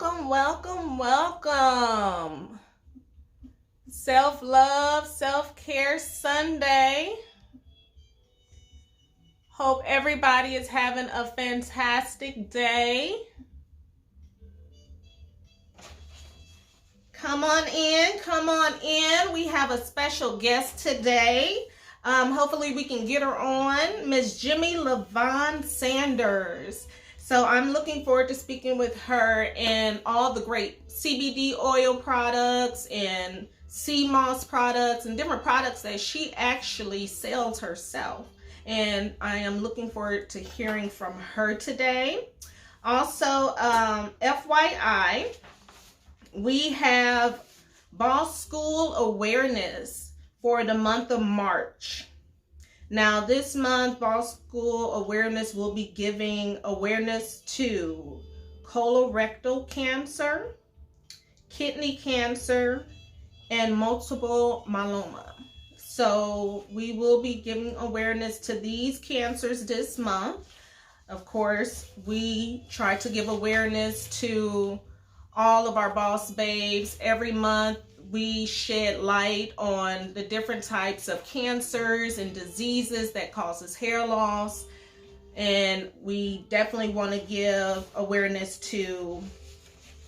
welcome, welcome, welcome. Self-love, self-care Sunday. Hope everybody is having a fantastic day. Come on in, come on in. We have a special guest today. Hopefully we can get her on, Miss Jimmie Lavon Sanders. So I'm looking forward to speaking with her and all the great CBD oil products and sea moss products and different products that she actually sells herself. And I am looking forward to hearing from her today. Also, FYI, we have Boss School Awareness for the month of March. Now, this month, Boss School Awareness will be giving awareness to colorectal cancer, kidney cancer, and multiple myeloma. So we will be giving awareness to these cancers this month. Of course, we try to give awareness to all of our boss babes. Every month we shed light on the different types of cancers and diseases that causes hair loss, and we definitely want to give awareness to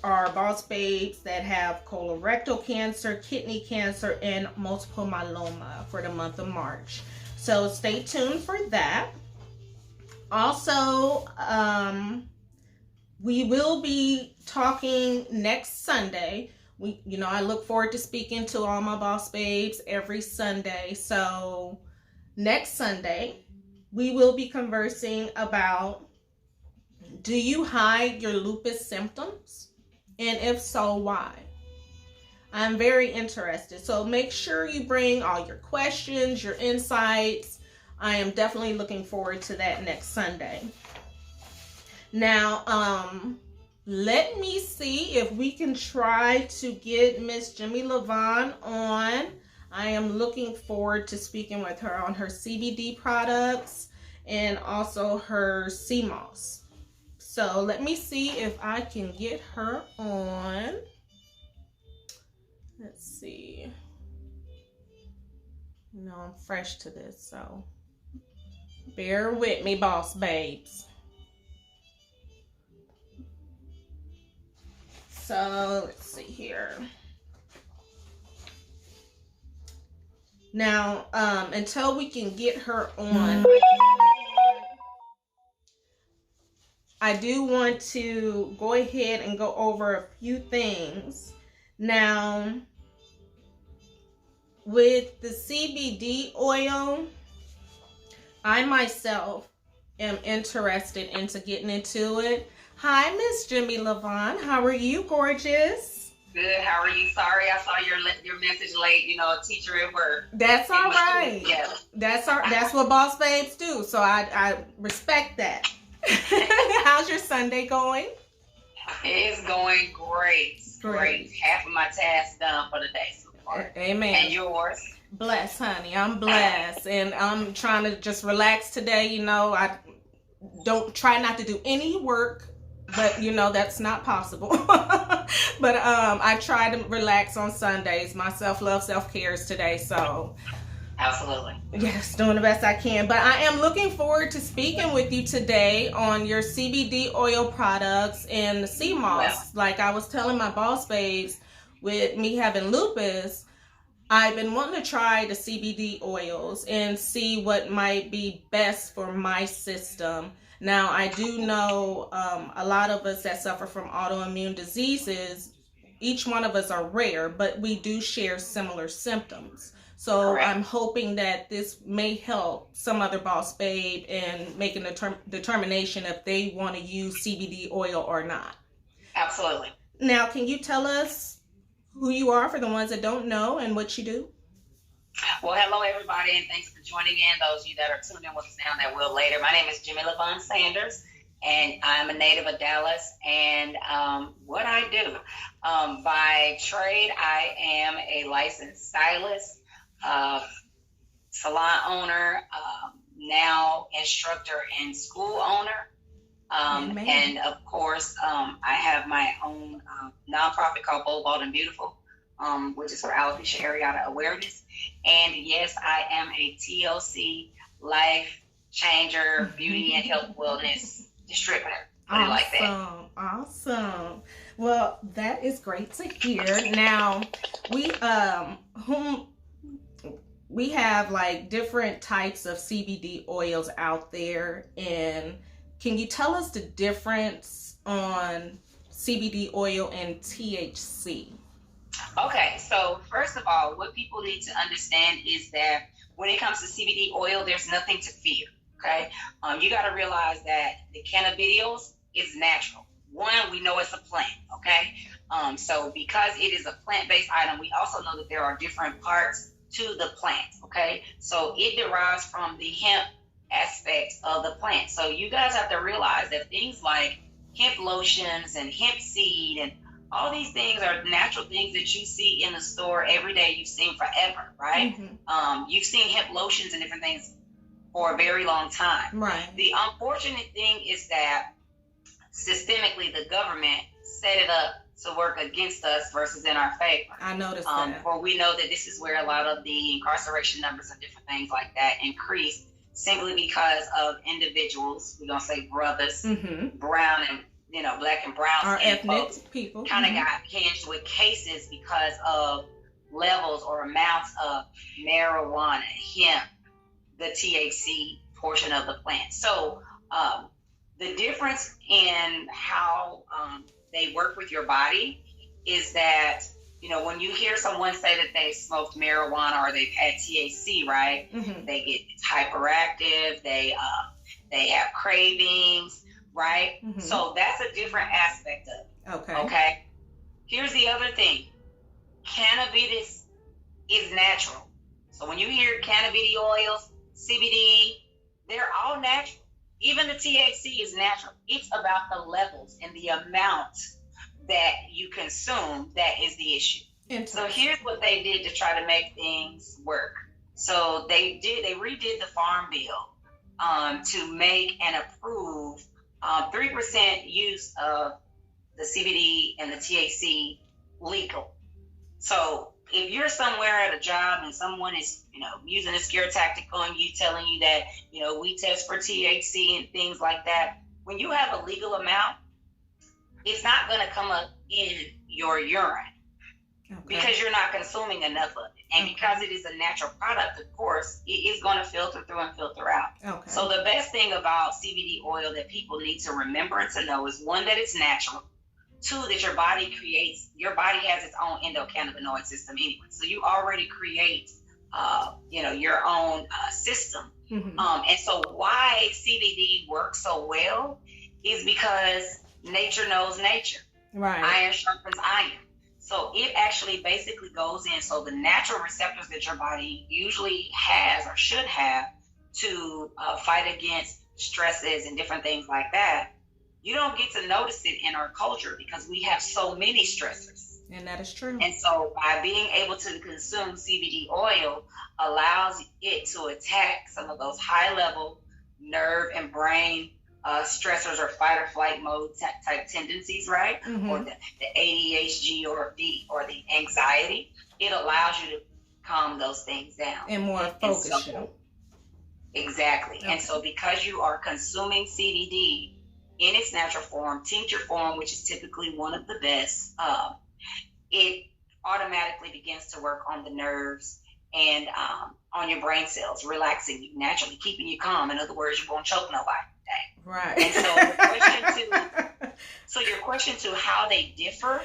our boss babes that have colorectal cancer, kidney cancer, and multiple myeloma for the month of March. So stay tuned for that. Also, we will be talking next Sunday. I look forward to speaking to all my boss babes every Sunday. So next Sunday, we will be conversing about, do you hide your lupus symptoms? And if so, why? I'm very interested. So make sure you bring all your questions, your insights. I am definitely looking forward to that next Sunday. Now, let me see if we can try to get Miss Jimmie Lavon on. I am looking forward to speaking with her on her CBD products and also her sea moss. So let me see if I can get her on. Let's see. I'm fresh to this, so bear with me, boss babes. So let's see here. Now, until we can get her on, I do want to go ahead and go over a few things. Now, with the CBD oil, I myself am interested into getting into it. Hi, Miss Jimmie Lavon. How are you, gorgeous? Good. How are you? Sorry, I saw your message late. A teacher at work. That's all right. Yeah. That's what boss babes do. So I respect that. How's your Sunday going? It's going great. Great. Half of my tasks done for the day so far. Amen. And yours? Blessed, honey. I'm blessed, and I'm trying to just relax today. I don't try not to do any work. But that's not possible. But I try to relax on Sundays. My self-love, self-care is today. So absolutely. Yes, doing the best I can. But I am looking forward to speaking with you today on your CBD oil products and the sea moss. Like I was telling my boss babes, with me having lupus, I've been wanting to try the CBD oils and see what might be best for my system. Now, I do know a lot of us that suffer from autoimmune diseases, each one of us are rare, but we do share similar symptoms. So correct. I'm hoping that this may help some other boss babe in making a determination if they want to use CBD oil or not. Absolutely. Now, can you tell us who you are for the ones that don't know and what you do? Well, hello, everybody, and thanks for joining in. Those of you that are tuned in with us now that will later. My name is Jimmie Lavon Sanders, and I'm a native of Dallas. And what I do, by trade, I am a licensed stylist, salon owner, now instructor and school owner. And of course, I have my own nonprofit called Bold, Bald, and Beautiful, which is for alopecia areata awareness. And yes, I am a TLC life changer, beauty and health wellness distributor. Awesome. Like that. Awesome. Well, that is great to hear. Now, we have like different types of CBD oils out there, and can you tell us the difference on CBD oil and THC? Okay, so first of all, what people need to understand is that when it comes to CBD oil, there's nothing to fear. Okay, you got to realize that the cannabidiol is natural. One, we know it's a plant. Okay, so because it is a plant-based item, we also know that there are different parts to the plant. Okay, so it derives from the hemp aspect of the plant. So you guys have to realize that things like hemp lotions and hemp seed and all these things are natural things that you see in the store every day. You've seen forever, right? Mm-hmm. You've seen hemp lotions and different things for a very long time. Right. The unfortunate thing is that systemically the government set it up to work against us versus in our favor. I noticed that. For we know that this is where a lot of the incarceration numbers and different things like that increase, simply because of individuals, we're gonna say brothers, mm-hmm. brown and black and brown our ethnic folks, people kind of mm-hmm. got hinged with cases because of levels or amounts of marijuana, hemp, the THC portion of the plant. So the difference in how they work with your body is that, when you hear someone say that they smoked marijuana or they've had THC, right? Mm-hmm. They get hyperactive, they have cravings, right? Mm-hmm. So that's a different aspect of it. Okay. Here's the other thing. Cannabis is natural. So when you hear cannabidiol oils, CBD, they're all natural. Even the THC is natural. It's about the levels and the amount that you consume that is the issue. So here's what they did to try to make things work. So they redid the Farm Bill to make and approve 3% use of the CBD and the THC legal. So if you're somewhere at a job and someone is, using a scare tactic on you, telling you that, we test for THC and things like that, when you have a legal amount, it's not going to come up in your urine because you're not consuming enough of it. And because it is a natural product, of course, it is going to filter through and filter out. So the best thing about CBD oil that people need to remember and to know is, one, that it's natural. Two, that your body has its own endocannabinoid system anyway. So you already create, your own system. Mm-hmm. And so why CBD works so well is because nature knows nature. Right. Iron sharpens iron. So it actually basically goes in. So the natural receptors that your body usually has or should have to fight against stresses and different things like that, you don't get to notice it in our culture because we have so many stressors. And that is true. And so by being able to consume CBD oil allows it to attack some of those high level nerve and brain stressors or fight or flight mode type tendencies, right? Mm-hmm. Or the ADHD or the anxiety. It allows you to calm those things down. And more focus. Exactly. Okay. And so because you are consuming CBD in its natural form, tincture form, which is typically one of the best, it automatically begins to work on the nerves and on your brain cells, relaxing you, naturally keeping you calm. In other words, you won't choke nobody today. Right. And so your question to how they differ,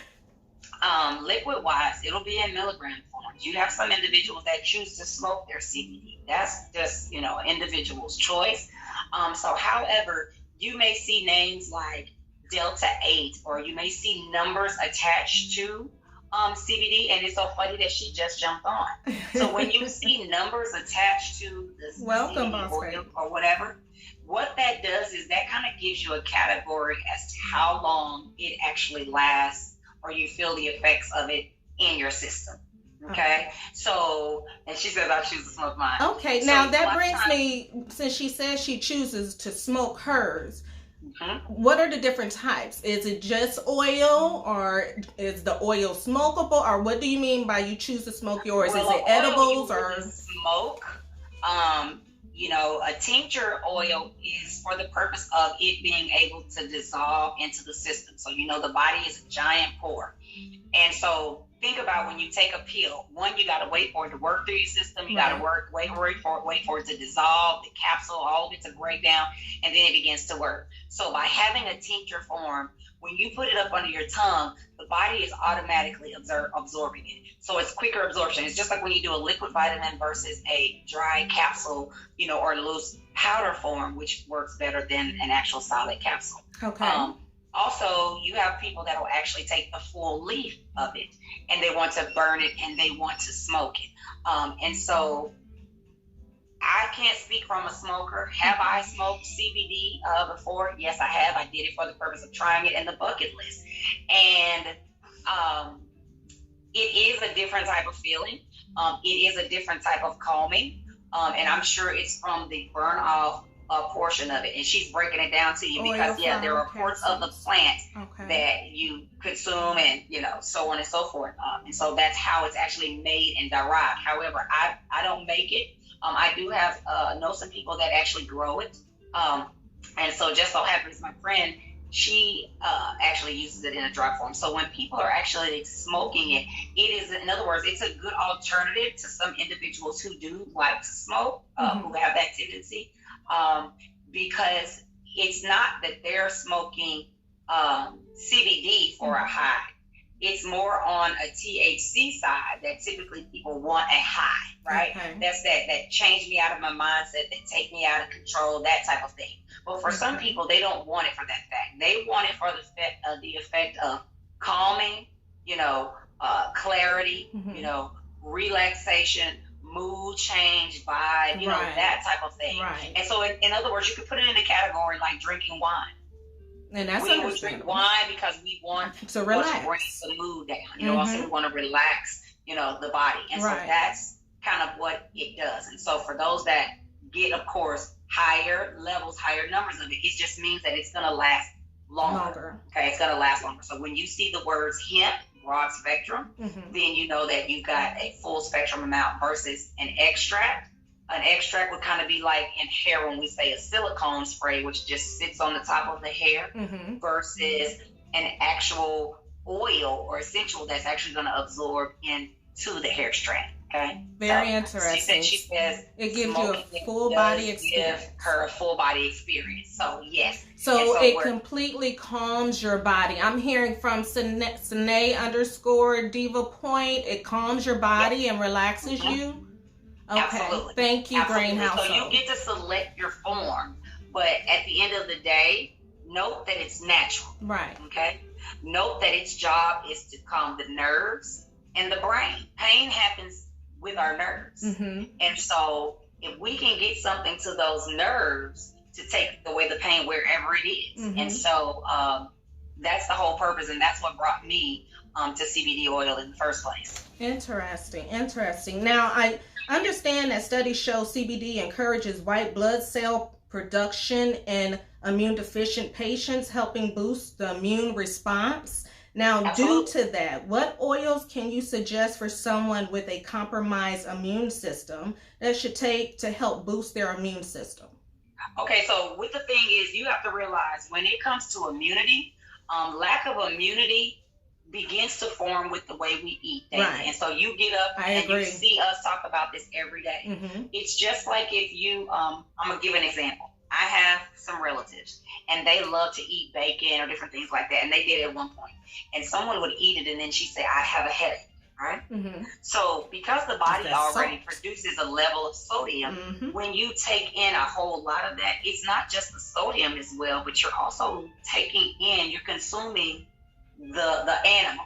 liquid-wise, it'll be in milligram forms. You have some individuals that choose to smoke their CBD. That's just, an individual's choice. However, you may see names like Delta 8, or you may see numbers attached to CBD, and it's so funny that she just jumped on. So when you see numbers attached to the CBD oil or whatever, what that does is that kind of gives you a category as to how long it actually lasts, or you feel the effects of it in your system. Okay. So, and she says I choose to smoke mine. Okay. So now that brings me, since she says she chooses to smoke hers, What are the different types? Is it just oil, or is the oil smokable, or what do you mean by you choose to smoke yours? Well, Is it edibles oil you or really smoke? A tincture oil is for the purpose of it being able to dissolve into the system. So, the body is a giant pore. And so think about when you take a pill, one, you got to wait for it to work through your system. You got to wait for it to dissolve, the capsule, all of it to break down, and then it begins to work. So by having a tincture form, when you put it up under your tongue, the body is automatically absorbing it. So it's quicker absorption. It's just like when you do a liquid vitamin versus a dry capsule, or loose powder form, which works better than an actual solid capsule. Okay. Also, you have people that will actually take the full leaf of it and they want to burn it and they want to smoke it. And so I can't speak from a smoker. Have I smoked CBD before? Yes, I have. I did it for the purpose of trying it in the bucket list. And it is a different type of feeling. It is a different type of calming. And I'm sure it's from the burn off portion of it. And she's breaking it down to you because, there are parts of the plant that you consume and, so on and so forth. And so that's how it's actually made and derived. However, I don't make it. I do have know some people that actually grow it. And so just so happens my friend, she actually uses it in a dry form. So when people are actually smoking it, it is, in other words, it's a good alternative to some individuals who do like to smoke, who have that tendency, because it's not that they're smoking CBD for a high. It's more on a THC side that typically people want a high, right? Okay. That's that change me out of my mindset, that take me out of control, that type of thing. But for some people, they don't want it for that fact. They want it for the effect of calming, clarity, relaxation, mood change, vibe, that type of thing. Right. And so, in other words, you could put it in a category like drinking wine. And that's we would drink wine because we want to relax, bring the mood down. Also we want to relax, the body. And so that's kind of what it does. And so for those that get, of course, higher levels, higher numbers of it, it just means that it's going to last longer. Okay, it's going to last longer. So when you see the words hemp, broad spectrum, then you know that you've got a full spectrum amount versus an extract. An extract would kind of be like in hair when we say a silicone spray, which just sits on the top of the hair, versus an actual oil or essential that's actually going to absorb into the hair strand. Okay. Very interesting. She says it gives you a full body experience. Give her a full body experience. So yes. So it completely calms your body. I'm hearing from Sine_Diva Point. It calms your body and relaxes you. Okay. Absolutely. Thank you, Brain Household. So you get to select your form, but at the end of the day, note that it's natural. Right. Okay. Note that its job is to calm the nerves and the brain. Pain happens with our nerves. And so if we can get something to those nerves to take away the pain wherever it is. And so that's the whole purpose. And that's what brought me to CBD oil in the first place. Interesting. Now, I understand that studies show CBD encourages white blood cell production in immune deficient patients, helping boost the immune response. Now, due to that, what oils can you suggest for someone with a compromised immune system that should take to help boost their immune system? Okay, so what the thing is, you have to realize when it comes to immunity, lack of immunity begins to form with the way we eat things. Right. And so you get up you see us talk about this every day. It's just like if you, I'm going to give an example. I have some relatives and they love to eat bacon or different things like that. And they did it at one point. And someone would eat it and then she'd say, I have a headache. Right? So because the body already produces a level of sodium, when you take in a whole lot of that, it's not just the sodium as well, but you're also you're consuming the animal.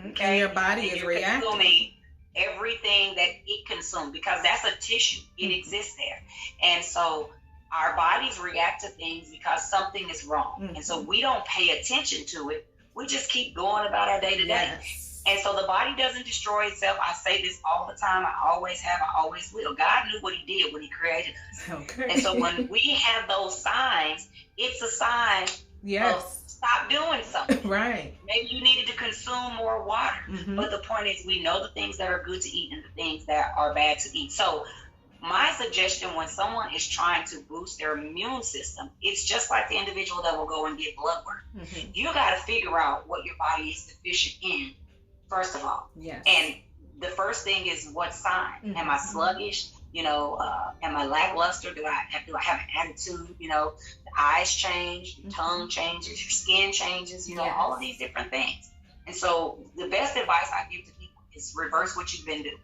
Okay? And your body is reacting. Consuming everything that it consumes because that's a tissue. It exists there. And so our bodies react to things because something is wrong. And so we don't pay attention to it. We just keep going about our day to day. And so the body doesn't destroy itself. I say this all the time. I always have. I always will. God knew what he did when he created us. Okay. And so when we have those signs, it's a sign of stop doing something. Right. Maybe you needed to consume more water. Mm-hmm. But the point is, we know the things that are good to eat and the things that are bad to eat. So my suggestion when someone is trying to boost their immune system, it's just like the individual that will go and get blood work. Mm-hmm. You got to figure out what your body is deficient in, first of all. Yes. And the first thing is what sign? Mm-hmm. Am I sluggish? Am I lackluster? Do I have an attitude? The eyes change, your tongue changes, your skin changes, all of these different things. And so the best advice I give to people is reverse what you've been doing.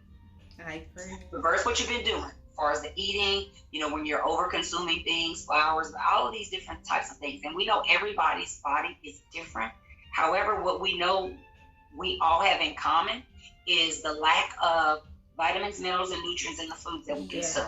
I agree. Reverse what you've been doing as far as the eating, when you're over consuming things, flours, all of these different types of things. And we know everybody's body is different. However, what we know we all have in common is the lack of vitamins, minerals, and nutrients in the foods that we consume.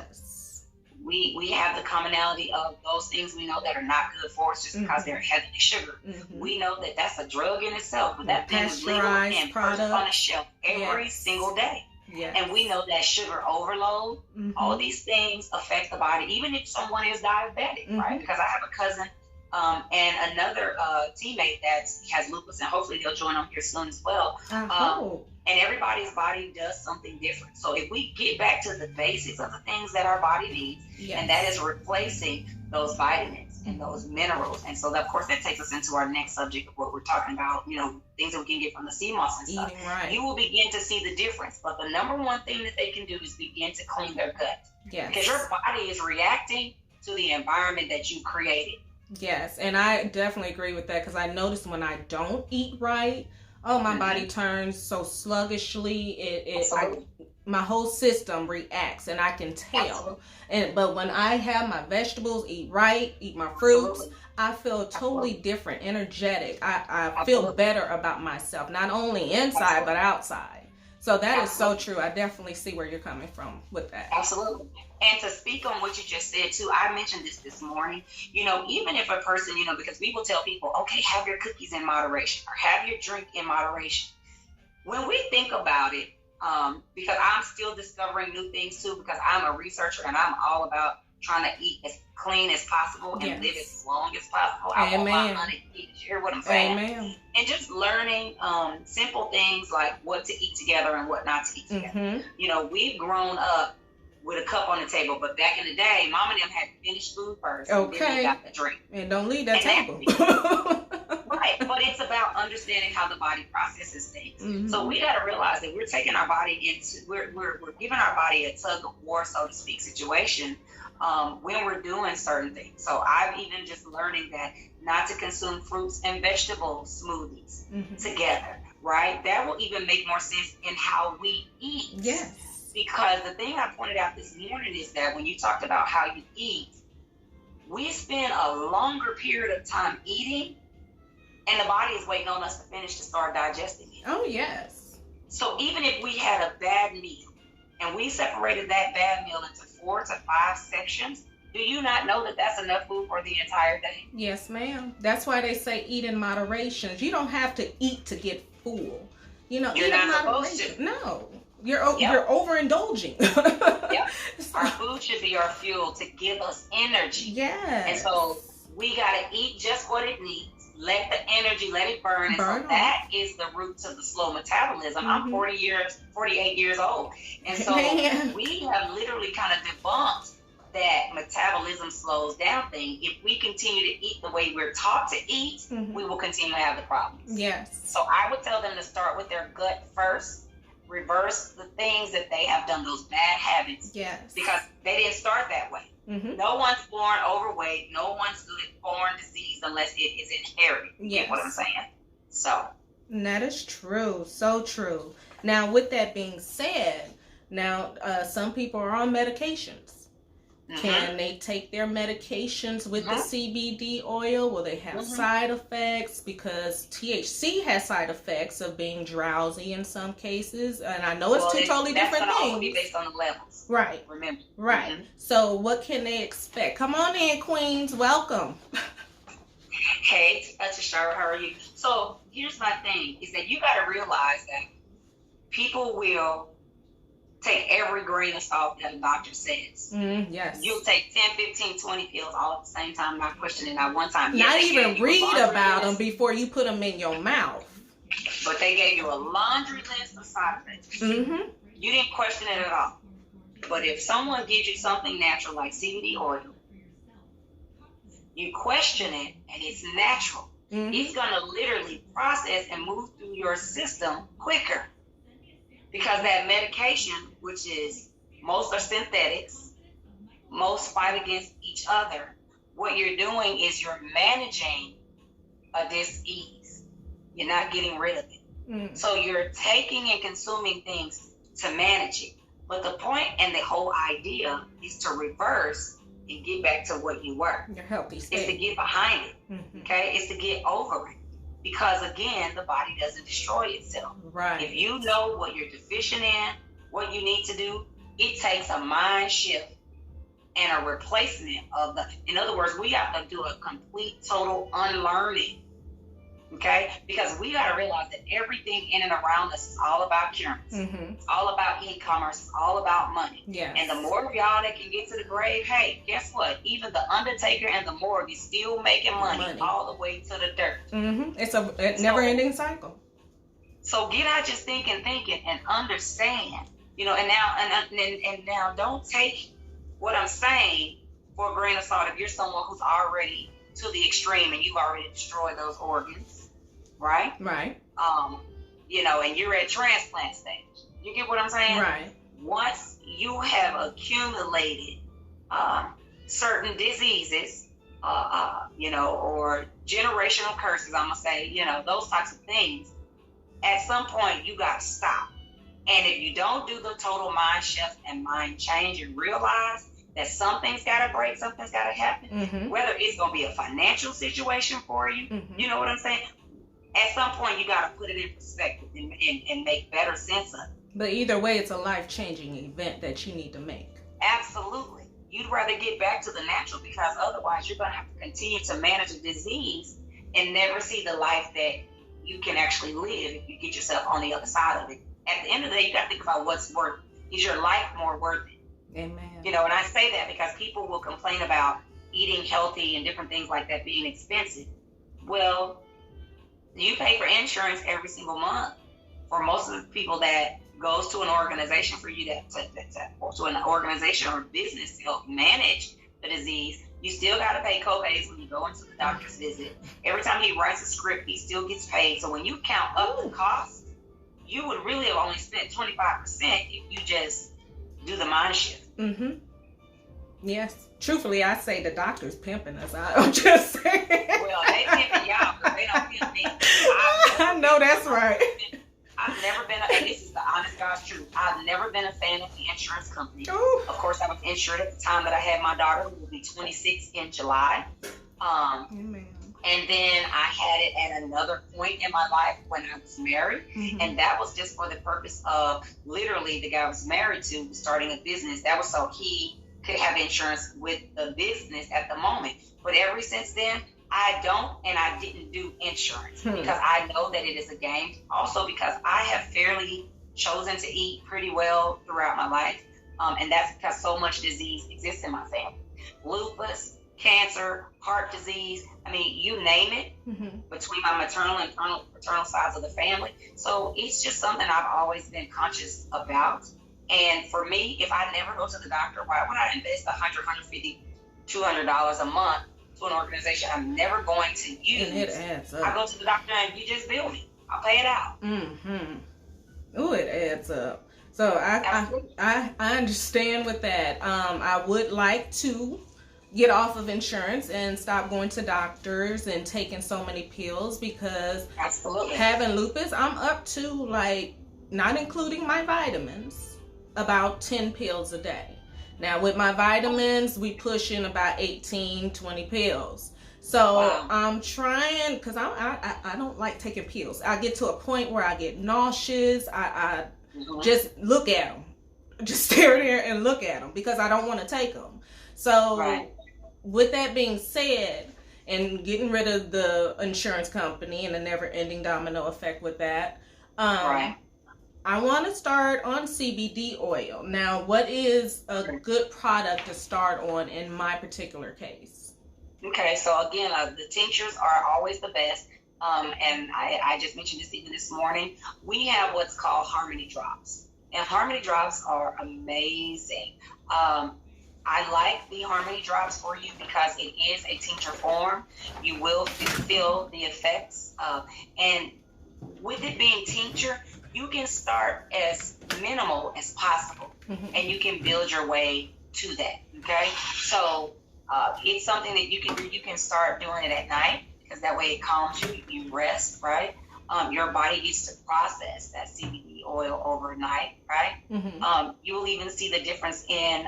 We have the commonality of those things we know that are not good for us just because they're heavily sugar. We know that that's a drug in itself, but that thing is legal and purchased on a shelf every single day. Yes. And we know that sugar overload, all these things affect the body, even if someone is diabetic, right? Because I have a cousin and another teammate that has lupus, and hopefully they'll join on here soon as well. And everybody's body does something different. So if we get back to the basics of the things that our body needs, and that is replacing those vitamins and those minerals. And so, of course, that takes us into our next subject of what we're talking about, things that we can get from the steamos and stuff. Right. You will begin to see the difference. But the number one thing that they can do is begin to clean their gut. Yes. Because your body is reacting to the environment that you created. Yes, and I definitely agree with that because I notice when I don't eat right, my body turns so sluggishly. My whole system reacts, and I can tell. But when I have my vegetables, eat right, eat my fruits, I feel totally different, energetic. I feel better about myself, not only inside but outside. So that is so true. I definitely see where you're coming from with that. Absolutely. And to speak on what you just said too, I mentioned this morning, even if a person, because we will tell people, okay, have your cookies in moderation or have your drink in moderation. When we think about it, because I'm still discovering new things too, because I'm a researcher and I'm all about trying to eat as clean as possible and live as long as possible. I want my honey to eat. You hear what I'm saying? Amen. And just learning simple things like what to eat together and what not to eat together. We've grown up with a cup on the table, but back in the day, Mom and them had to finish food first. And then they got the drink. And don't leave that table. Right, but it's about understanding how the body processes things. So we got to realize that we're taking our body into, we're giving our body a tug of war, so to speak, situation when we're doing certain things. So I've even just learning that not to consume fruits and vegetable smoothies together, right? That will even make more sense in how we eat. Yes. Because the thing I pointed out this morning is that when you talked about how you eat, we spend a longer period of time eating, and the body is waiting on us to finish to start digesting it. Oh, yes. So even if we had a bad meal, and we separated that bad meal into 4 to 5 sections, do you not know that that's enough food for the entire day? Yes, ma'am. That's why they say eat in moderation. You don't have to eat to get full. You're eat not in moderation. supposed to. No. You're overindulging. Our food should be our fuel to give us energy. Yes. And so we got to eat just what it needs. Let the energy, let it burn. And so that is the root to the slow metabolism. I'm 48 years old. And so we have literally kind of debunked that metabolism slows down thing. If we continue to eat the way we're taught to eat, we will continue to have the problems. Yes. So I would tell them to start with their gut first. Reverse the things that they have done, those bad habits. Yes. Because they didn't start that way. No one's born overweight. No one's born diseased unless it is inherited. You get what I'm saying? So. That is true. So true. Now, with that being said, some people are on medications. Can they take their medications with the CBD oil? Will they have side effects? Because THC has side effects of being drowsy in some cases. And I know it's two totally different things. That's going to be based on the levels. Right. Remember. Right. So what can they expect? Come on in, Queens. Welcome. Hey, Tashara, how are you? So here's my thing, is that you got to realize that people will take every grain of salt that a doctor says. Yes. You'll take 10, 15, 20 pills all at the same time, not questioning not one time. Not even read about them before you put them in your mouth. But they gave you a laundry list of side effects. You didn't question it at all. But if someone gives you something natural like CBD oil, you question it and it's natural. It's going to literally process and move through your system quicker. Because that medication, which is, most are synthetics, most fight against each other. What you're doing is you're managing a dis-ease. You're not getting rid of it. So you're taking and consuming things to manage it. But the point and the whole idea is to reverse and get back to what you were. Your healthy state. It's to get behind it. Okay? It's to get over it. Because again, the body doesn't destroy itself. Right. If you know what you're deficient in, what you need to do, it takes a mind shift and a replacement of the, in other words, we have to do a complete, total unlearning. Okay? Because we got to realize that everything in and around us is all about currency. It's all about e-commerce. It's all about money. Yes. And the more of y'all that can get to the grave, hey, guess what? Even the undertaker and the morgue is still making money all the way to the dirt. It's a never-ending cycle. So get out your thinking and understand. You know, and now don't take what I'm saying for a grain of salt if you're someone who's already to the extreme and you've already destroyed those organs. Right? Right. You know, and you're at transplant stage. You get what I'm saying? Right. Once you have accumulated certain diseases, you know, or generational curses, I'm going to say, you know, those types of things, at some point you got to stop. And if you don't do the total mind shift and mind change and realize that something's got to break, something's got to happen, whether it's going to be a financial situation for you, you know what I'm saying? At some point, you got to put it in perspective and make better sense of it. But either way, it's a life-changing event that you need to make. Absolutely. You'd rather get back to the natural because otherwise you're going to have to continue to manage a disease and never see the life that you can actually live if you get yourself on the other side of it. At the end of the day, you got to think about what's worth it. Is your life more worth it? Amen. You know, and I say that because people will complain about eating healthy and different things like that being expensive. Well, you pay for insurance every single month. For most of the people that goes to an organization for you to an organization or business to help manage the disease, you still got to pay co-pays when you go into the doctor's visit. Every time he writes a script, he still gets paid. So when you count up the cost, you would really have only spent 25% if you just do the mind shift. Yes. Truthfully, I say the doctor's pimping us. I'm just saying. Well, they pimping y'all, but they don't pimp me. I know that's right. I've never been, and this is the honest God's truth, I've never been a fan of the insurance company. Ooh. Of course, I was insured at the time that I had my daughter, who will be 26 in July. Amen. And then I had it at another point in my life when I was married. And that was just for the purpose of literally the guy I was married to was starting a business. That was so he could have insurance with the business at the moment. But ever since then, I don't and I didn't do insurance because I know that it is a game. Also because I have fairly chosen to eat pretty well throughout my life. And that's because so much disease exists in my family. Lupus, cancer, heart disease, I mean, you name it, between my maternal and paternal sides of the family. So it's just something I've always been conscious about. And for me, if I never go to the doctor, why would I invest $100, $150, $200 a month to an organization I'm never going to use? And it adds up. I go to the doctor and you just bill me. I'll pay it out. Ooh, it adds up. So I understand with that. I would like to get off of insurance and stop going to doctors and taking so many pills because having lupus, I'm up to, like, not including my vitamins, about 10 pills a day. Now with my vitamins, we push in about 18, 20 pills. So I'm trying, because I don't like taking pills. I get to a point where I get nauseous. I just look at them. Just stare there and look at them because I don't want to take them. So with that being said, and getting rid of the insurance company and the never-ending domino effect with that, I want to start on CBD oil. Now, what is a good product to start on in my particular case? Okay, so again, the tinctures are always the best. And I just mentioned this even this morning. We have what's called Harmony Drops. And Harmony Drops are amazing. I like the Harmony Drops for you because it is a tincture form. You will feel the effects. And with it being tincture, you can start as minimal as possible. And you can build your way to that, okay? So it's something that you can do. You can start doing it at night because that way it calms you. You rest, right? Your body gets to process that CBD oil overnight, right? You will even see the difference in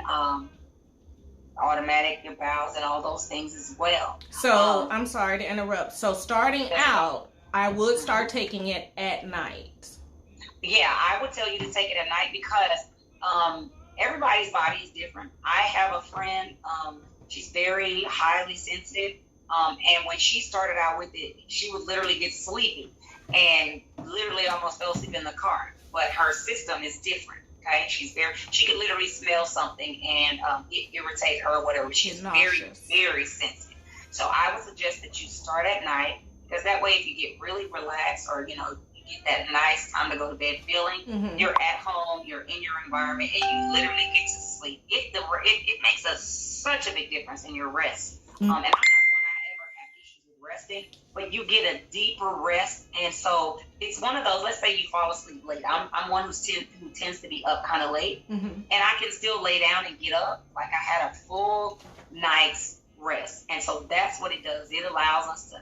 automatic, your bowels, and all those things as well. So I'm sorry to interrupt. So starting out, I would start taking it at night. Yeah, I would tell you to take it at night because everybody's body is different. I have a friend, she's very highly sensitive, and when she started out with it, she would literally get sleepy and literally almost fell asleep in the car. But her system is different. Okay, she could literally smell something and it irritate her or whatever. She's very, very sensitive. So I would suggest that you start at night because that way if you get really relaxed or, you get that nice time to go to bed feeling, you're at home, you're in your environment, and you literally get to sleep. It makes such a big difference in your rest. And I'm not one I ever have issues with resting, but you get a deeper rest. And so it's one of those, let's say you fall asleep late. I'm one who tends to be up kind of late, and I can still lay down and get up like I had a full night's rest. And so that's what it does. It allows us to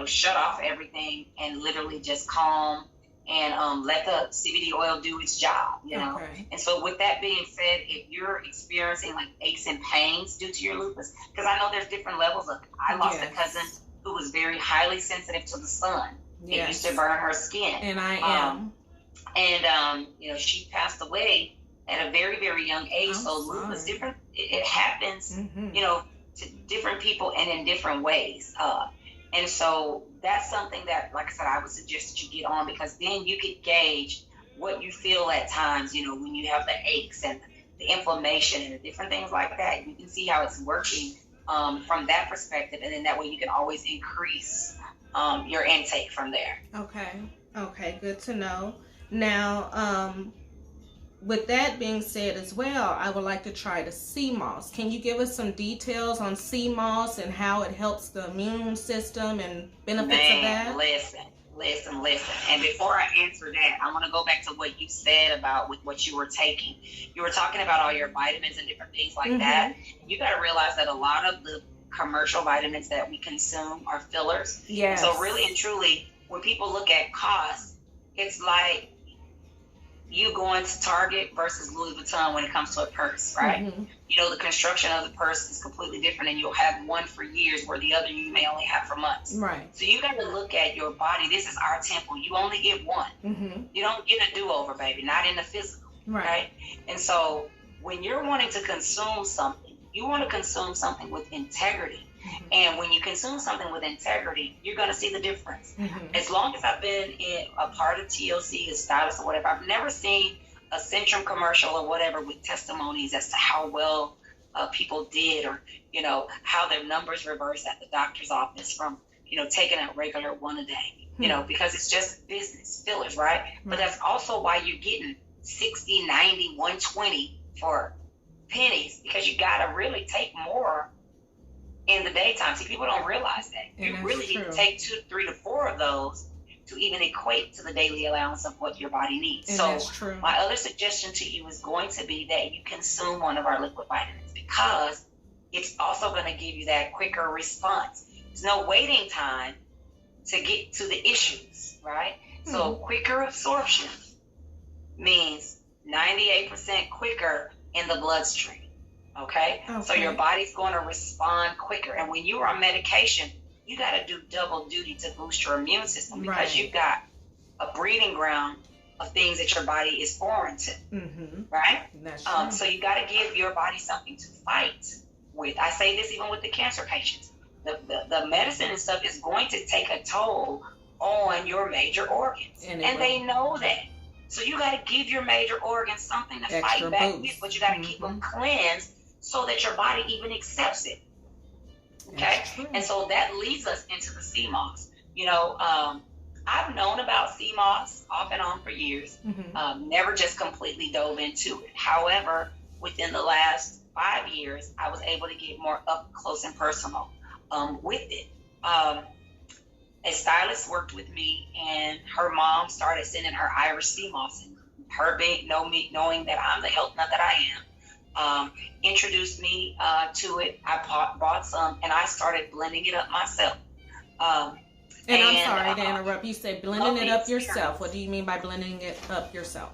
shut off everything and literally just calm and let the CBD oil do its job, Okay. And so with that being said, if you're experiencing like aches and pains due to your lupus, because I know there's different levels of it. I lost a cousin who was very highly sensitive to the sun. It used to burn her skin. And I am. She passed away at a very, very young age. Lupus, different, it happens, to different people and in different ways. And so that's something that, like I said, I would suggest that you get on because then you could gauge what you feel at times, when you have the aches and the inflammation and the different things like that. You can see how it's working from that perspective. And then that way you can always increase your intake from there. Okay, good to know. Now, with that being said as well, I would like to try the sea moss. Can you give us some details on sea moss and how it helps the immune system and benefits of that? Listen. And before I answer that, I want to go back to what you said about with what you were taking. You were talking about all your vitamins and different things like that. You got to realize that a lot of the commercial vitamins that we consume are fillers. Yes. So really and truly, when people look at cost, it's like you going to Target versus Louis Vuitton when it comes to a purse, right? The construction of the purse is completely different, and you'll have one for years where the other you may only have for months. Right. So you got to look at your body. This is our temple. You only get one. You don't get a do-over, baby, not in the physical, right? And so when you're wanting to consume something, you want to consume something with integrity. And when you consume something with integrity, you're going to see the difference. As long as I've been in a part of TLC, a stylist or whatever, I've never seen a Centrum commercial or whatever with testimonies as to how well people did or, how their numbers reverse at the doctor's office from, taking a regular one a day, because it's just business fillers, right? But that's also why you're getting 60, 90, 120 for pennies because you got to really take more in the daytime. See, people don't realize that. You really need to take 2, 3 to 4 of those to even equate to the daily allowance of what your body needs. And so my other suggestion to you is going to be that you consume one of our liquid vitamins because it's also going to give you that quicker response. There's no waiting time to get to the issues, right? So quicker absorption means 98% quicker in the bloodstream. Okay? So your body's going to respond quicker. And when you're on medication, you got to do double duty to boost your immune system because you've got a breeding ground of things that your body is foreign to. Right? That's true. So you got to give your body something to fight with. I say this even with the cancer patients. The medicine and stuff is going to take a toll on your major organs. And they know that. So you got to give your major organs something to Extra fight back boost. with, but you got to keep them cleansed so that your body even accepts it. Okay? And so that leads us into the sea moss. I've known about sea moss off and on for years, never just completely dove into it. However, within the last 5 years, I was able to get more up close and personal with it. A stylist worked with me, and her mom started sending her Irish sea moss, and her knowing that I'm the health nut that I am, introduced me to it. I bought some, and I started blending it up myself. And I'm sorry to interrupt. You said blending it up yourself. What do you mean by blending it up yourself?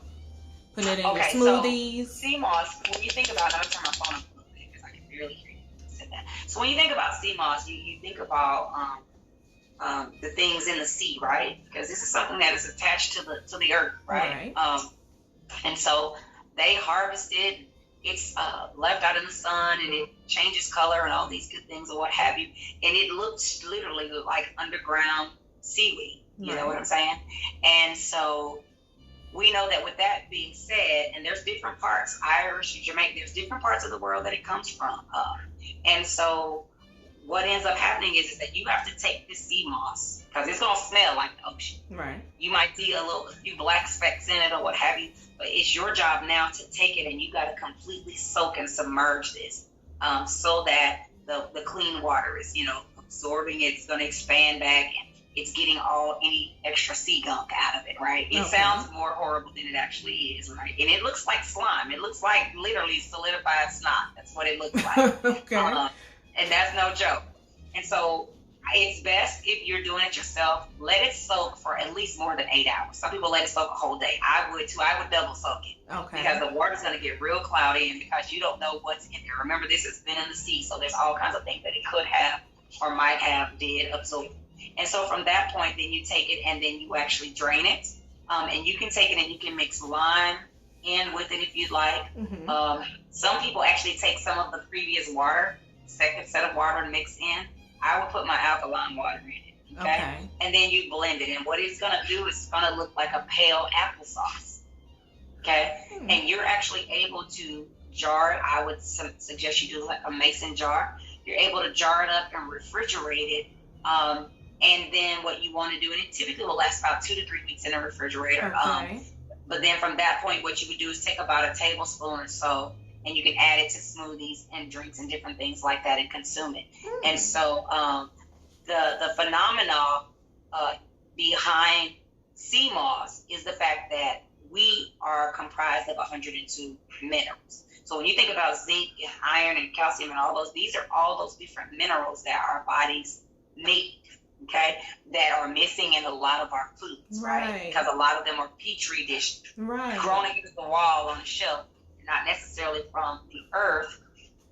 Putting it in your smoothies? So sea moss, when you think about it, I'll turn my phone up a little bit because I can barely hear you say that. So when you think about sea moss, you think about the things in the sea, right? Because this is something that is attached to the earth, right? And so they harvest it. It's left out in the sun, and it changes color and all these good things and what have you. And it looks literally like underground seaweed. You know what I'm saying? And so we know that with that being said, and there's different parts, Irish, Jamaica, there's different parts of the world that it comes from. And so what ends up happening is that you have to take this sea moss, because it's going to smell like the ocean. Right. You might see a few black specks in it or what have you, but it's your job now to take it, and you got to completely soak and submerge this so that the clean water is, absorbing it. It's going to expand back, and it's getting any extra sea gunk out of it, right? It sounds more horrible than it actually is, right? And it looks like slime. It looks like literally solidified snot. That's what it looks like. And that's no joke. And so it's best if you're doing it yourself, let it soak for at least more than 8 hours. Some people let it soak a whole day. I would too. I would double soak it. Because the water's going to get real cloudy, and because you don't know what's in there. Remember, this has been in the sea, so there's all kinds of things that it could have or might have did absorb. And so from that point, then you take it and then you actually drain it. And you can take it and you can mix lime in with it if you'd like. Some people actually take some of the previous water, second set of water, and mix in. I would put my alkaline water in it. Okay. And then you blend it. And what it's going to do is it's going to look like a pale applesauce. Okay. And you're actually able to jar it. I would suggest you do like a mason jar. You're able to jar it up and refrigerate it. And then what you want to do, and it typically will last about 2 to 3 weeks in the refrigerator. But then from that point, what you would do is take about a tablespoon or so, and you can add it to smoothies and drinks and different things like that and consume it. And so the phenomena behind sea moss is the fact that we are comprised of 102 minerals. So when you think about zinc and iron and calcium and all those, these are all those different minerals that our bodies need, that are missing in a lot of our foods, right? Because a lot of them are petri dishes, grown against the wall on the shelf, not necessarily from the earth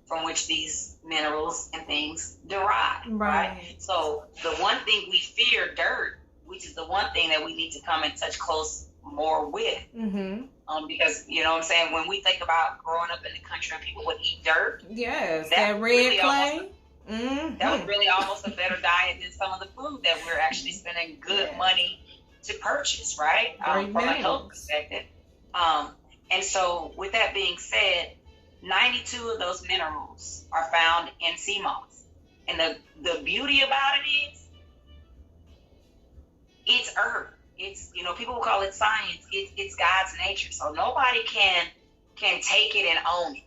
from which these minerals and things derive, right? So the one thing we fear, dirt, which is the one thing that we need to come in touch close more with, because you know what I'm saying, when we think about growing up in the country and people would eat dirt, that red really clay, that was really almost a better diet than some of the food that we're actually spending good money to purchase, right? From a health perspective. And so with that being said, 92 of those minerals are found in sea moss. And the beauty about it is it's earth. It's, people will call it science. It's God's nature. So nobody can take it and own it.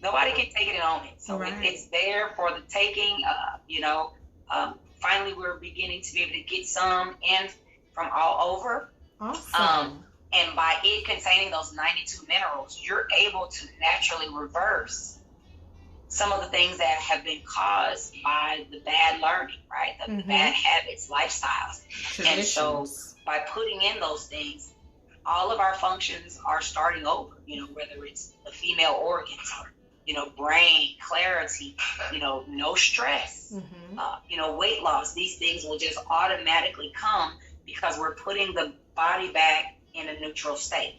Nobody can take it and own it. So it's there for the taking. Finally, we're beginning to be able to get some in from all over. Awesome. And by it containing those 92 minerals, you're able to naturally reverse some of the things that have been caused by the bad learning, right? The bad habits, lifestyles. And so by putting in those things, all of our functions are starting over, whether it's the female organs or, brain, clarity, no stress, weight loss. These things will just automatically come because we're putting the body back in a neutral state.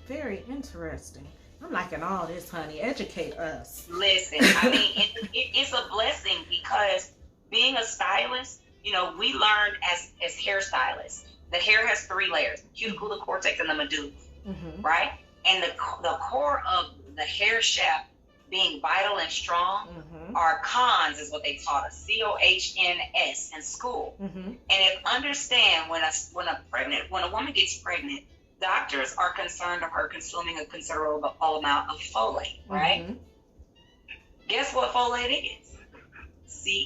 Very interesting. I'm liking all this, honey. Educate us. Listen, I mean, it's a blessing because being a stylist, we learned as hairstylists the hair has 3 layers: the cuticle, the cortex, and the medulla, right? And the core of the hair shaft being vital and strong are cons, is what they taught us, COHNS in school. And if understand, when a woman gets pregnant, doctors are concerned of her consuming a considerable amount of folate, right? Guess what folate is?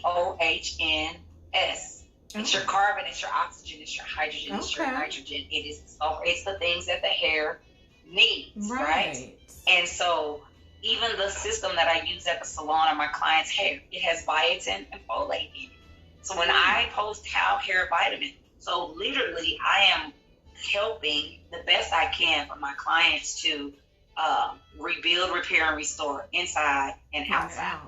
COHNS. It's your carbon, it's your oxygen, it's your hydrogen, it's your nitrogen. It's the things that the hair needs, right? And so even the system that I use at the salon on my clients' hair, it has biotin and folate in it. So when I post How Hair Vitamin, so literally I am helping the best I can for my clients to rebuild, repair, and restore inside and outside.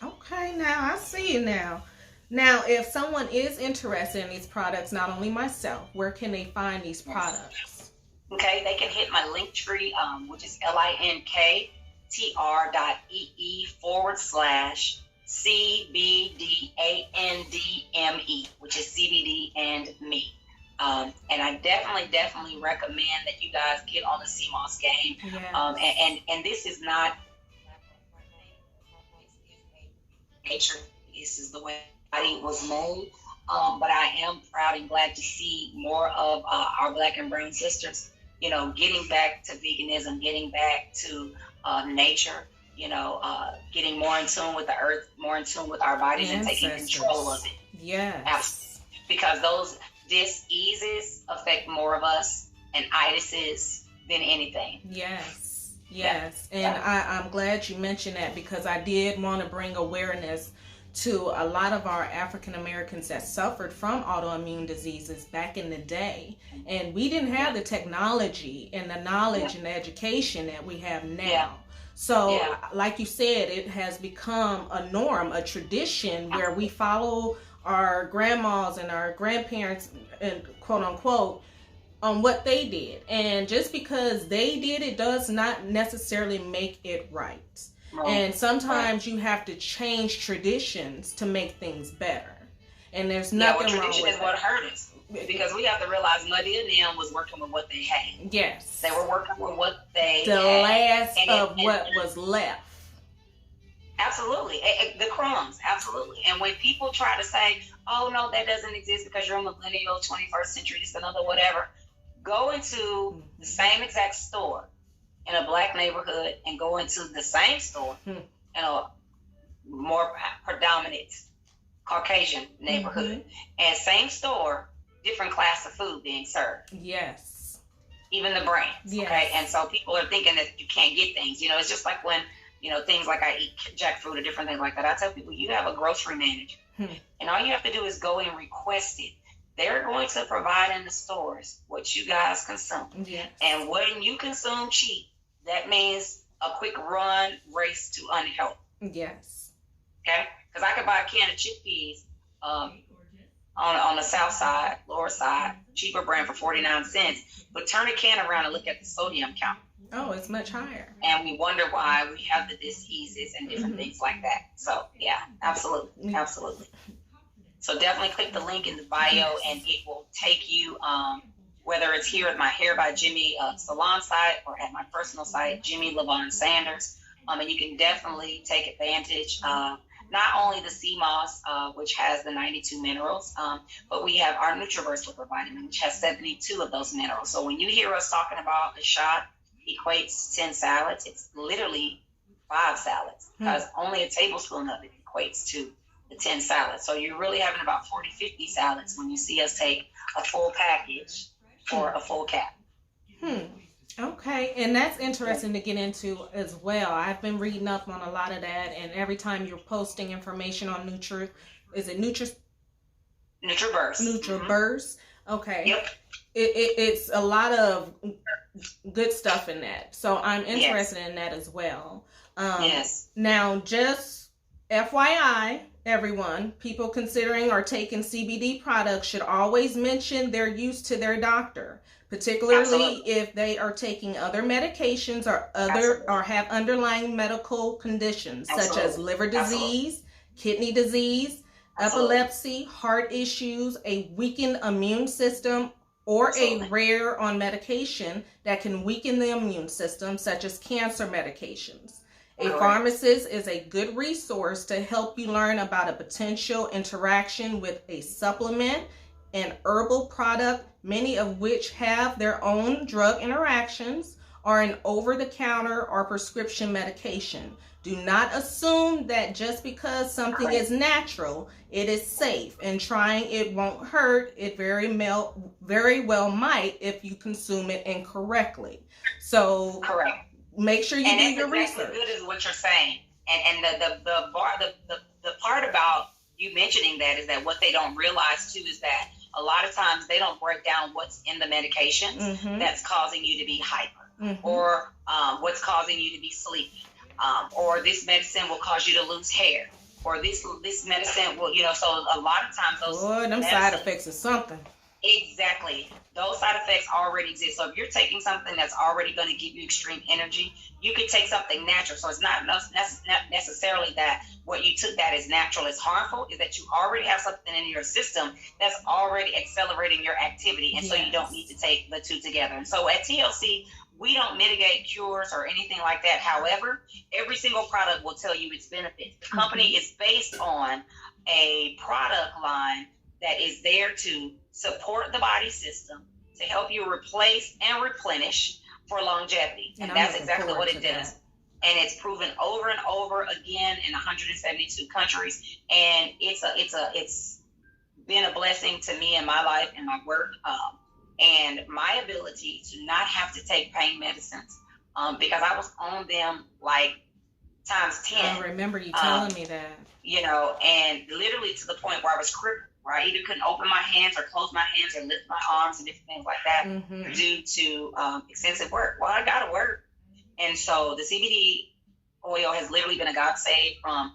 Okay, now I see you now. Now, if someone is interested in these products, not only myself, where can they find these products? Okay, they can hit my link tree, which is linktr.ee/CBDANDME, which is CBD and me. And I definitely recommend that you guys get on the CMOS game. And this is not nature. This is the way body was made. But I am proud and glad to see more of our Black and brown sisters, you know, getting back to veganism, getting back to nature, you know, getting more in tune with the earth, more in tune with our bodies, and taking control of it. Absolutely. Because those diseases affect more of us and itises than anything. And I'm glad you mentioned that, because I did want to bring awareness to a lot of our African Americans that suffered from autoimmune diseases back in the day. And we didn't have the technology and the knowledge and the education that we have now. So like you said, it has become a norm, a tradition where we follow our grandmas and our grandparents, and quote unquote, on what they did. And just because they did it does not necessarily make it right. And sometimes you have to change traditions to make things better. And there's nothing wrong with tradition is what hurt us. Because we have to realize Muddy and them was working with what they had. They were working with what they had. The last of what was left. Absolutely. The crumbs. Absolutely. And when people try to say, oh, no, that doesn't exist because you're a millennial, 21st century, just another whatever, go into the same exact store in a Black neighborhood and go into the same store in a more predominant Caucasian neighborhood. And same store, different class of food being served. Even the brands. Okay. And so people are thinking that you can't get things. You know, it's just like when, you know, things like I eat jackfruit or different things like that. I tell people, you have a grocery manager. And all you have to do is go and request it. They're going to provide in the stores what you guys consume. And when you consume cheap, that means a quick run race to unhealth. Okay? Because I could buy a can of chickpeas on the south side, lower side, cheaper brand for 49 cents. But turn a can around and look at the sodium count. Oh, it's much higher. And we wonder why we have the diseases and different things like that. So, yeah, absolutely. So definitely click the link in the bio and it will take you, whether it's here at my Hair by Jimmie salon site or at my personal site, Jimmie Lavon Sanders. And you can definitely take advantage of not only the CMOS, which has the 92 minerals, but we have our NutriVerse liquid vitamin, which has 72 of those minerals. So when you hear us talking about a shot equates to 10 salads, it's literally 5 salads, because only a tablespoon of it equates to the 10 salads. So you're really having about 40, 50 salads when you see us take a full package or a full cap. Okay, and that's interesting to get into as well. I've been reading up on a lot of that, and every time you're posting information on NutriVerse? NutriVerse. Okay. It's a lot of good stuff in that. So I'm interested in that as well. Now, just FYI, everyone, people considering or taking CBD products should always mention their use to their doctor, particularly if they are taking other medications or have underlying medical conditions such as liver disease, kidney disease, epilepsy, heart issues, a weakened immune system, or a rare on medication that can weaken the immune system, such as cancer medications. A pharmacist is a good resource to help you learn about a potential interaction with a supplement, an herbal product, many of which have their own drug interactions, or an over-the-counter or prescription medication. Do not assume that just because something is natural, it is safe, and trying it won't hurt. It very well might if you consume it incorrectly. So make sure you do your research. Good is what you're saying, and the part about you mentioning that is that what they don't realize too is that a lot of times they don't break down what's in the medications that's causing you to be hyper, or what's causing you to be sleepy. Or this medicine will cause you to lose hair, or this medicine will, so a lot of times those side effects are something. Exactly. Those side effects already exist. So if you're taking something that's already going to give you extreme energy, you could take something natural. So it's not necessarily that what you took that is natural is harmful, is that you already have something in your system that's already accelerating your activity. And so you don't need to take the two together. And so at TLC, we don't mitigate cures or anything like that. However, every single product will tell you its benefits. The company is based on a product line that is there to support the body system, to help you replace and replenish for longevity. And that's exactly what it does. And it's proven over and over again in 172 countries. And it's been a blessing to me in my life and my work. And my ability to not have to take pain medicines, because I was on them like times 10. I remember you telling me that. And literally to the point where I was crippled, where I either couldn't open my hands or close my hands or lift my arms and different things like that due to extensive work. Well, I got to work. And so the CBD oil has literally been a godsend, from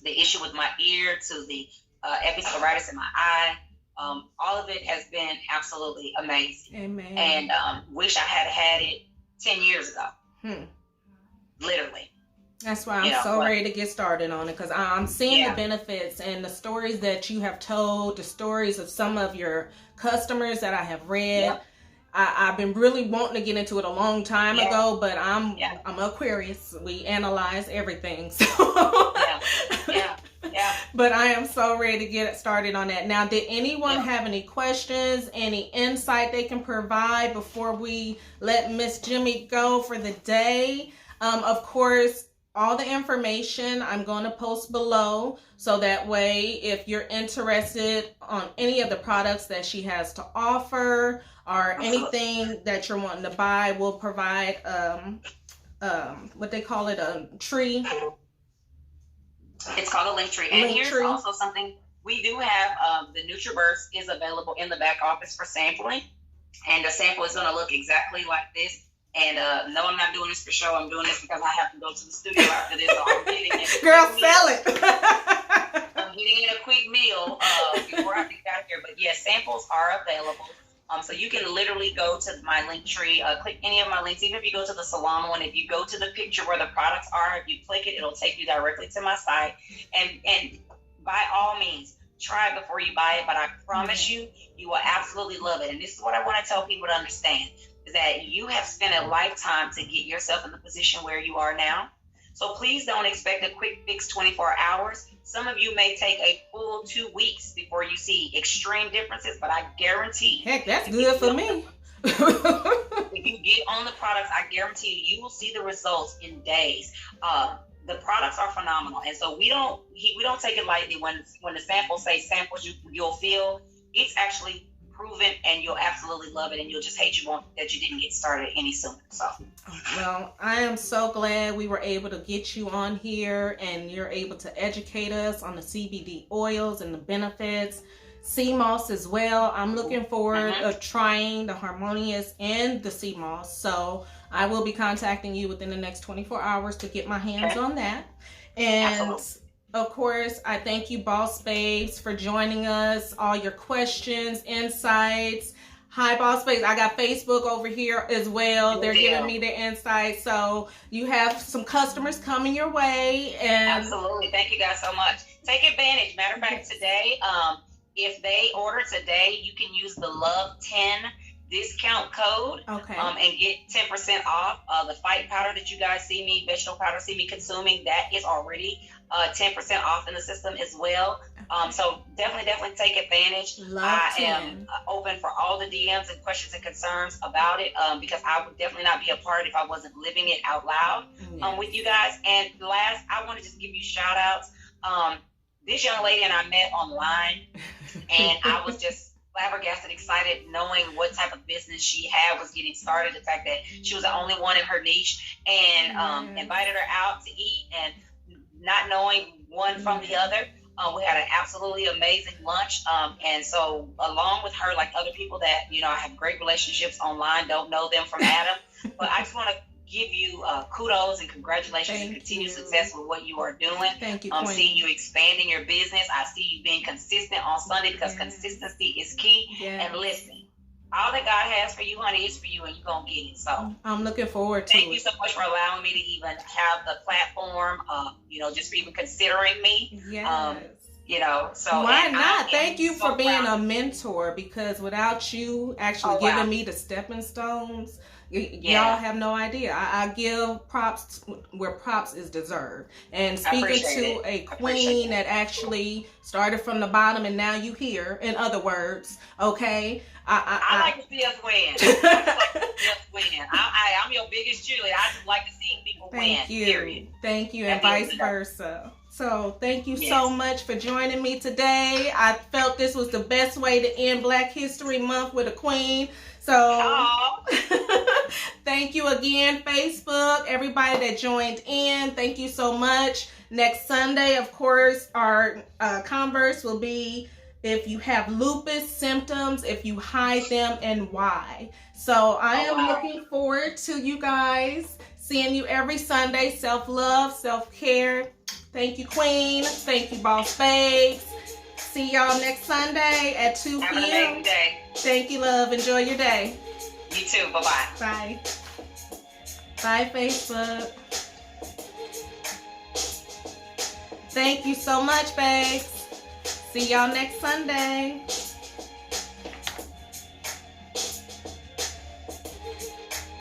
the issue with my ear to the episcleritis in my eye. All of it has been absolutely amazing. Amen. And wish I had it 10 years ago. Literally. That's why I'm ready to get started on it, because I'm seeing the benefits and the stories that you have told, the stories of some of your customers that I have read. I've been really wanting to get into it a long time ago, but I'm Aquarius. We analyze everything. So. But I am so ready to get started on that. Now, did anyone have any questions, any insight they can provide before we let Miss Jimmie go for the day? Of course, all the information I'm going to post below, so that way if you're interested on any of the products that she has to offer or anything that you're wanting to buy, we'll provide what they call it, a tree. It's called a link tree. And here's also something, we do have, the NutriBurst is available in the back office for sampling. And the sample is going to look exactly like this. And no, I'm not doing this for show. I'm doing this because I have to go to the studio after this. So I'm getting it. Girl, sell it. I'm getting in a quick meal before I get out here. But yes, samples are available. So you can literally go to my link tree, click any of my links. Even if you go to the salon one, if you go to the picture where the products are, if you click it, it'll take you directly to my site. And by all means, try it before you buy it. But I promise you, you will absolutely love it. And this is what I want to tell people to understand, is that you have spent a lifetime to get yourself in the position where you are now. So please don't expect a quick fix 24 hours. Some of you may take a full 2 weeks before you see extreme differences, but I guarantee. Heck, that's good for me. If you get on the products, I guarantee you will see the results in days. The products are phenomenal, and so we don't take it lightly when the samples say samples you'll feel. It's actually proven, and you'll absolutely love it, and you'll just hate that you didn't get started any sooner. So, well, I am so glad we were able to get you on here, and you're able to educate us on the CBD oils and the benefits. Sea moss as well. I'm looking forward to trying the Harmonious and the sea moss. So I will be contacting you within the next 24 hours to get my hands on that. And of course, I thank you, Boss Babes, for joining us. All your questions, insights. Hi, Boss Face. I got Facebook over here as well. They're giving me their insight. So you have some customers coming your way. And absolutely. Thank you guys so much. Take advantage. Matter of fact, today, if they order today, you can use the Love10 discount code, and get 10% off. The fight powder that you guys see me, vegetable powder, see me consuming, that is already 10% off in the system as well. So definitely take advantage. I am open for all the DMs and questions and concerns about it, because I would definitely not be a part if I wasn't living it out loud with you guys. And last, I want to just give you shout outs. This young lady and I met online, and I was just flabbergasted, excited, knowing what type of business she had, was getting started, the fact that she was the only one in her niche, and invited her out to eat, and not knowing one from the other, we had an absolutely amazing lunch, and so along with her, like other people that, you know, I have great relationships online, don't know them from Adam, but I just want to give you kudos and congratulations and continued success with what you are doing. Thank you, I'm seeing you expanding your business. I see you being consistent on Sunday, because consistency is key. And listen, all that God has for you, honey, is for you, and you're going to get it. So I'm looking forward to it. Thank you so much for allowing me to even have the platform, you know, just for even considering me. You know, so why not? Thank you for being a mentor, because without you actually giving me the stepping stones, y'all have no idea. I give props where props is deserved. And speaking to a queen that actually started from the bottom and now you here, in other words, okay? I like to see us win. I'm your biggest cheerleader. I just like to see people win. Period. Thank you, and vice versa. So thank you so much for joining me today. I felt this was the best way to end Black History Month with a queen. So thank you again, Facebook, everybody that joined in. Thank you so much. Next Sunday, of course, our converse will be if you have lupus symptoms, if you hide them, and why. So I am looking forward to you guys seeing you every Sunday. Self-love, self-care. Thank you, Queen. Thank you, Boss Babes. See y'all next Sunday at 2 p.m. Have an amazing day. Thank you, love. Enjoy your day. You too. Bye-bye. Bye. Bye, Facebook. Thank you so much, babes. See y'all next Sunday.